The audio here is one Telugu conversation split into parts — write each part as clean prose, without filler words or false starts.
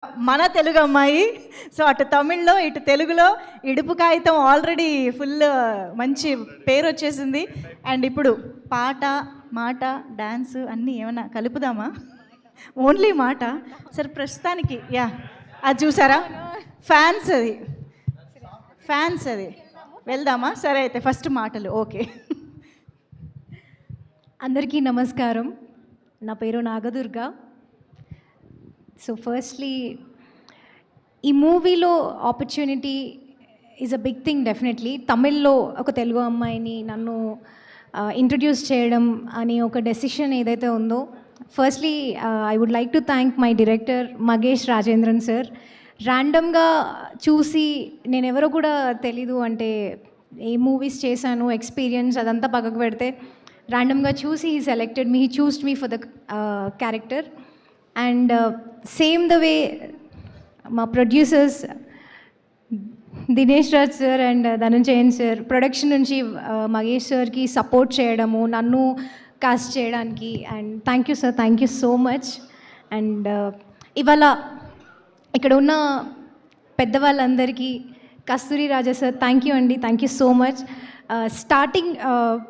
మన తెలుగు అమ్మాయి. సో అటు తమిళ్లో ఇటు తెలుగులో ఇడుపు కాగితం ఆల్రెడీ ఫుల్ మంచి పేరు వచ్చేసింది. అండ్ ఇప్పుడు పాట మాట డ్యాన్స్ అన్నీ ఏమన్నా కలుపుదామా? ఓన్లీ మాట. సరే ప్రస్తుతానికి యా అది చూసారా ఫ్యాన్స్ అది వెళ్దామా? సరే అయితే ఫస్ట్ మాటలు ఓకే. అందరికీ నమస్కారం. నా పేరు నాగదుర్గ. సో ఫస్ట్లీ ఈ మూవీలో opportunity is a big thing definitely. తమిళ్లో ఒక తెలుగు అమ్మాయిని నన్ను ఇంట్రడ్యూస్ చేయడం అని ఒక డెసిషన్ ఏదైతే ఉందో, firstly I would like to thank my director Magesh Rajendran sir. ర్యాండమ్గా చూసి నేను ఎవరో కూడా తెలీదు, అంటే ఏ మూవీస్ చేశాను ఎక్స్పీరియన్స్ అదంతా పక్కకు పెడితే ర్యాండమ్గా చూసి he selected me, he చూస్డ్ me for the character. And same the way మా producers Dinesh Raj sir and Dhananjayan sir production నుంచి మగేష్ సార్కి సపోర్ట్ చేయడము, నన్ను కాస్ట్ చేయడానికి. And thank you sir, thank you so much. And ఇవాళ ఇక్కడ ఉన్న పెద్దవాళ్ళందరికీ కస్తూరి రాజా సార్ థ్యాంక్ యూ అండి, thank you so much. Starting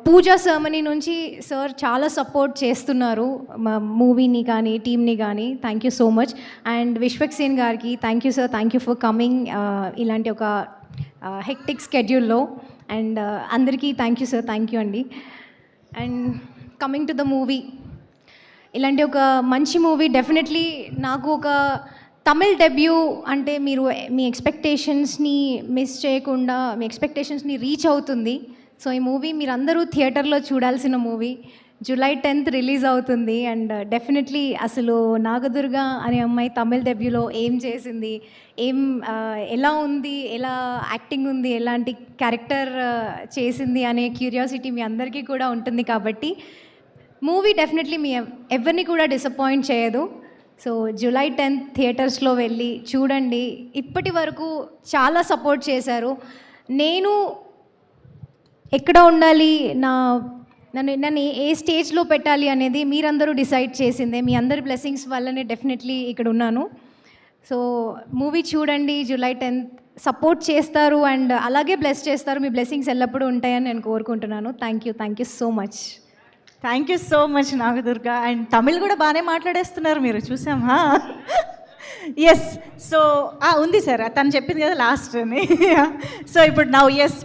Pooja ceremony నుంచి సార్ చాలా సపోర్ట్ చేస్తున్నారు మా మూవీని కానీ టీమ్ని కానీ. Thank you so much. And Vishwak Sen గారికి thank you sir, thank you for coming ఇలాంటి ఒక హెక్టిక్ స్కెడ్యూల్లో. అండ్ అందరికీ thank you sir, thank you అండి. And coming to the movie, ఇలాంటి ఒక మంచి మూవీ డెఫినెట్లీ నాకు ఒక తమిళ్ డెబ్యూ అంటే మీరు మీ ఎక్స్పెక్టేషన్స్ని మిస్ చేయకుండా మీ ఎక్స్పెక్టేషన్స్ని రీచ్ అవుతుంది. సో ఈ మూవీ మీరందరూ థియేటర్లో చూడాల్సిన మూవీ. జూలై 10th రిలీజ్ అవుతుంది. అండ్ డెఫినెట్లీ అసలు నాగదుర్గ అనే అమ్మాయి తమిళ్ డెబ్యూలో ఏం చేసింది, ఎలా ఉంది, ఎలా యాక్టింగ్ ఉంది, ఎలాంటి క్యారెక్టర్ చేసింది అనే క్యూరియాసిటీ మీ అందరికీ కూడా ఉంటుంది. కాబట్టి మూవీ డెఫినెట్లీ మీ ఎవరిని కూడా డిసప్పాయింట్ చేయదు. సో జూలై 10th థియేటర్స్లో వెళ్ళి చూడండి. ఇప్పటి వరకు చాలా సపోర్ట్ చేశారు. నేను ఎక్కడ ఉండాలి, నన్ను ఏ స్టేజ్లో పెట్టాలి అనేది మీరందరూ డిసైడ్ చేసిందే. మీ అందరి బ్లెస్సింగ్స్ వల్లనే డెఫినెట్లీ ఇక్కడ ఉన్నాను. సో మూవీ చూడండి, జూలై 10th సపోర్ట్ చేస్తారు అండ్ అలాగే బ్లెస్ చేస్తారు. మీ బ్లెస్సింగ్స్ ఎల్లప్పుడూ ఉంటాయని నేను కోరుకుంటున్నాను. Thank you so much. Thank you so much Nagadurga. And Tamil కూడా బాగానే మాట్లాడేస్తున్నారు మీరు, చూసామా? ఎస్. సో ఉంది సార్, తను చెప్పింది కదా లాస్ట్ అని. సో ఇప్పుడు నౌ ఎస్